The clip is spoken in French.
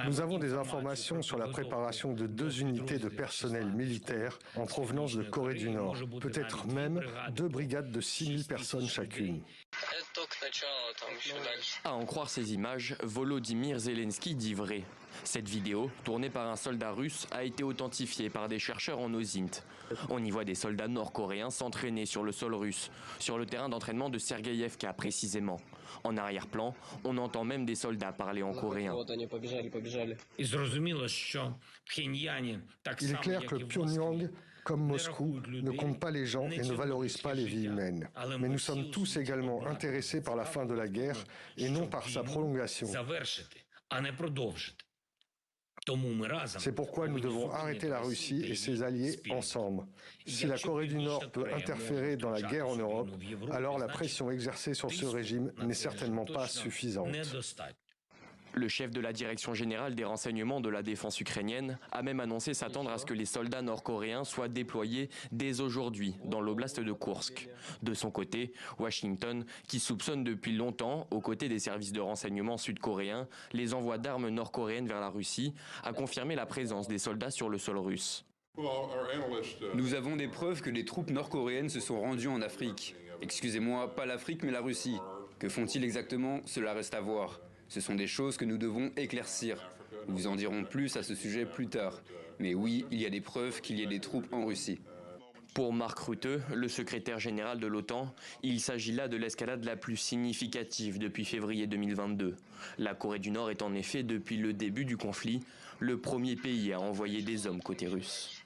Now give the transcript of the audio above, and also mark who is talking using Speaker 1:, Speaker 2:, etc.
Speaker 1: Nous avons des informations sur la préparation de 2 unités de personnel militaire en provenance de Corée du Nord, peut-être même 2 brigades de 6 000 personnes chacune.
Speaker 2: À en croire ces images, Volodymyr Zelensky dit vrai. Cette vidéo, tournée par un soldat russe, a été authentifiée par des chercheurs en OSINT. On y voit des soldats nord-coréens s'entraîner sur le sol russe, sur le terrain d'entraînement de Sergueïevka précisément. En arrière-plan, on entend même des soldats parler en coréen.
Speaker 1: Il est clair que Pyongyang, comme Moscou, ne compte pas les gens et ne valorise pas les vies humaines. Mais nous sommes tous également intéressés par la fin de la guerre et non par sa prolongation. C'est pourquoi nous devons arrêter la Russie et ses alliés ensemble. Si la Corée du Nord peut interférer dans la guerre en Europe, alors la pression exercée sur ce régime n'est certainement pas suffisante.
Speaker 2: Le chef de la direction générale des renseignements de la défense ukrainienne a même annoncé s'attendre à ce que les soldats nord-coréens soient déployés dès aujourd'hui dans l'oblast de Koursk. De son côté, Washington, qui soupçonne depuis longtemps, aux côtés des services de renseignement sud-coréens, les envois d'armes nord-coréennes vers la Russie, a confirmé la présence des soldats sur le sol russe.
Speaker 3: Nous avons des preuves que les troupes nord-coréennes se sont rendues en Afrique. Excusez-moi, pas l'Afrique mais la Russie. Que font-ils exactement? Cela reste à voir. Ce sont des choses que nous devons éclaircir. Nous vous en dirons plus à ce sujet plus tard. Mais oui, il y a des preuves qu'il y ait des troupes en Russie.
Speaker 2: Pour Mark Rutte, le secrétaire général de l'OTAN, il s'agit là de l'escalade la plus significative depuis février 2022. La Corée du Nord est en effet, depuis le début du conflit, le premier pays à envoyer des hommes côté russe.